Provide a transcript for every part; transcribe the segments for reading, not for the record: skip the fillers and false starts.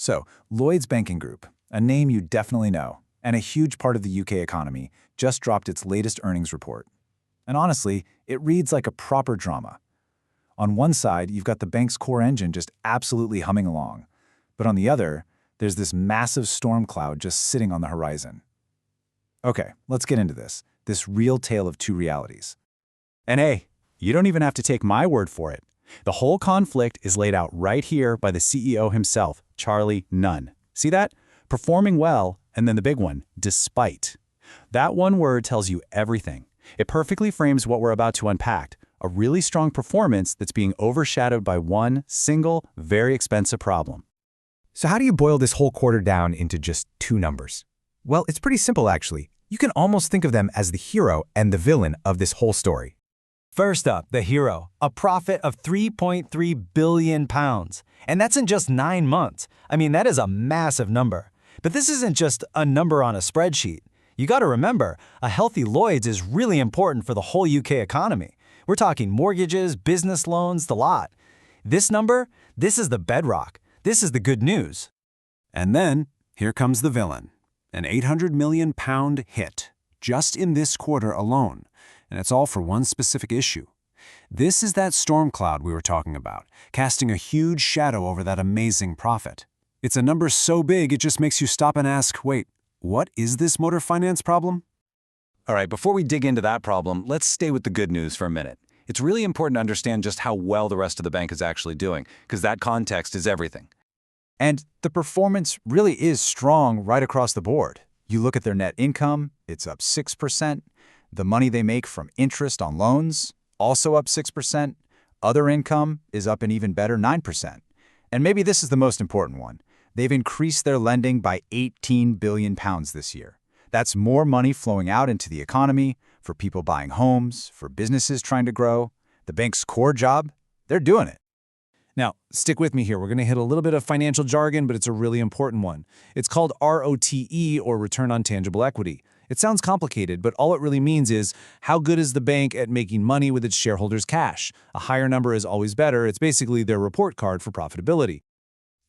So, Lloyds Banking Group, a name you definitely know, and a huge part of the UK economy, just dropped its latest earnings report. And honestly, it reads like a proper drama. On one side, you've got the bank's core engine just absolutely humming along. But on the other, there's this massive storm cloud just sitting on the horizon. Okay, let's get into this real tale of two realities. And hey, you don't even have to take my word for it. The whole conflict is laid out right here by the CEO himself, Charlie Nunn. See that? Performing well, and then the big one, despite. That one word tells you everything. It perfectly frames what we're about to unpack, a really strong performance that's being overshadowed by one single, very expensive problem. So how do you boil this whole quarter down into just two numbers? Well, it's pretty simple actually. You can almost think of them as the hero and the villain of this whole story. First up, the hero, a profit of £3.3 billion. And that's in just 9 months. I mean, that is a massive number. But this isn't just a number on a spreadsheet. You got to remember, a healthy Lloyds is really important for the whole UK economy. We're talking mortgages, business loans, the lot. This number, this is the bedrock. This is the good news. And then, here comes the villain. An £800 million hit, just in this quarter alone. And it's all for one specific issue. This is that storm cloud we were talking about, casting a huge shadow over that amazing profit. It's a number so big it just makes you stop and ask, wait, what is this motor finance problem? All right, before we dig into that problem, let's stay with the good news for a minute. It's really important to understand just how well the rest of the bank is actually doing, because that context is everything. And the performance really is strong right across the board. You look at their net income, it's up 6%. The money they make from interest on loans, also up 6%. Other income is up an even better 9%. And maybe this is the most important one. They've increased their lending by £18 billion this year. That's more money flowing out into the economy, for people buying homes, for businesses trying to grow. The bank's core job, they're doing it. Now, stick with me here. We're going to hit a little bit of financial jargon, but it's a really important one. It's called ROTE, or Return on Tangible Equity. It sounds complicated, but all it really means is how good is the bank at making money with its shareholders' cash? A higher number is always better. It's basically their report card for profitability.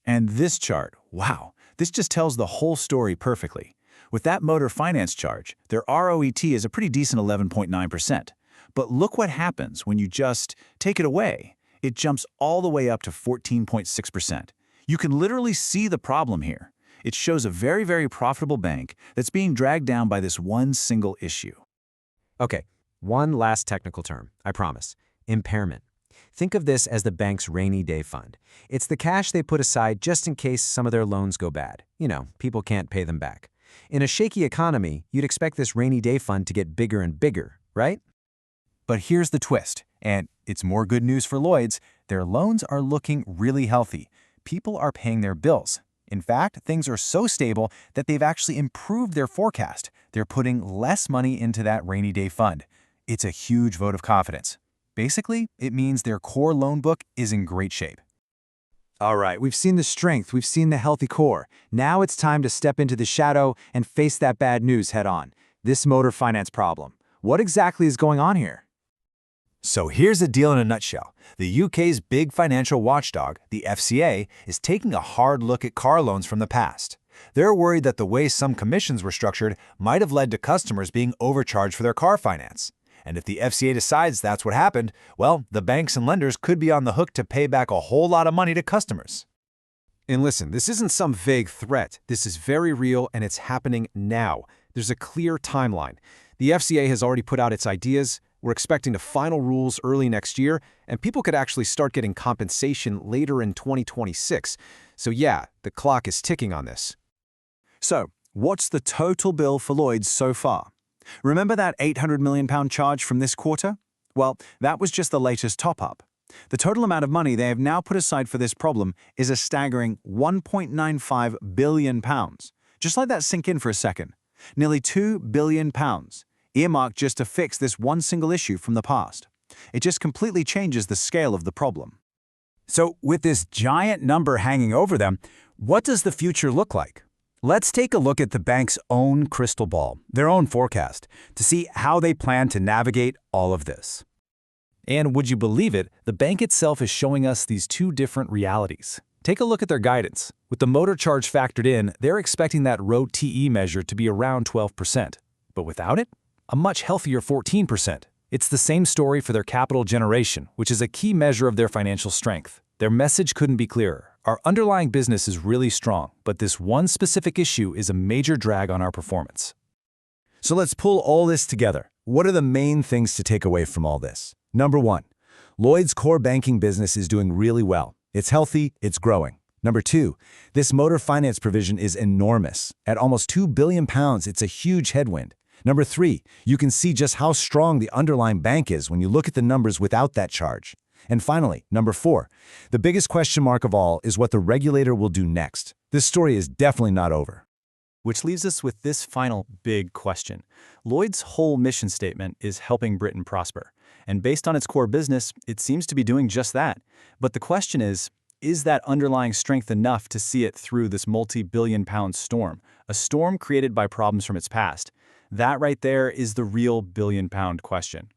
And this chart, wow, this just tells the whole story perfectly. With that motor finance charge, their ROET is a pretty decent 11.9%. But look what happens when you just take it away. It jumps all the way up to 14.6%. You can literally see the problem here. It shows a very, very profitable bank that's being dragged down by this one single issue. Okay, one last technical term, I promise. Impairment. Think of this as the bank's rainy day fund. It's the cash they put aside just in case some of their loans go bad. You know, people can't pay them back. In a shaky economy, you'd expect this rainy day fund to get bigger and bigger, right? But here's the twist, and it's more good news for Lloyds. Their loans are looking really healthy. People are paying their bills. In fact, things are so stable that they've actually improved their forecast. They're putting less money into that rainy day fund. It's a huge vote of confidence. Basically, it means their core loan book is in great shape. All right, we've seen the strength, we've seen the healthy core. Now it's time to step into the shadow and face that bad news head on. This motor finance problem. What exactly is going on here? So here's the deal in a nutshell. The UK's big financial watchdog, the FCA, is taking a hard look at car loans from the past. They're worried that the way some commissions were structured might have led to customers being overcharged for their car finance. And if the FCA decides that's what happened, well, the banks and lenders could be on the hook to pay back a whole lot of money to customers. And listen, this isn't some vague threat. This is very real, and it's happening now. There's a clear timeline. The FCA has already put out its ideas. We're expecting the final rules early next year, and people could actually start getting compensation later in 2026. So yeah, the clock is ticking on this. So, what's the total bill for Lloyds so far? Remember that £800 million charge from this quarter? Well, that was just the latest top-up. The total amount of money they have now put aside for this problem is a staggering £1.95 billion. Just let that sink in for a second. Nearly £2 billion, earmarked just to fix this one single issue from the past. It just completely changes the scale of the problem. So with this giant number hanging over them, what does the future look like? Let's take a look at the bank's own crystal ball, their own forecast, to see how they plan to navigate all of this. And would you believe it, the bank itself is showing us these two different realities. Take a look at their guidance. With the motor charge factored in, they're expecting that ROTE measure to be around 12%. But without it, a much healthier 14%. It's the same story for their capital generation, which is a key measure of their financial strength. Their message couldn't be clearer. Our underlying business is really strong, but this one specific issue is a major drag on our performance. So let's pull all this together. What are the main things to take away from all this? Number 1, Lloyd's core banking business is doing really well. It's healthy, it's growing. Number 2, this motor finance provision is enormous. At almost £2 billion, it's a huge headwind. Number 3, you can see just how strong the underlying bank is when you look at the numbers without that charge. And finally, number 4, the biggest question mark of all is what the regulator will do next. This story is definitely not over. Which leaves us with this final big question. Lloyd's whole mission statement is helping Britain prosper. And based on its core business, it seems to be doing just that. But the question is that underlying strength enough to see it through this multi-billion-pound storm, a storm created by problems from its past? That right there is the real billion-pound question.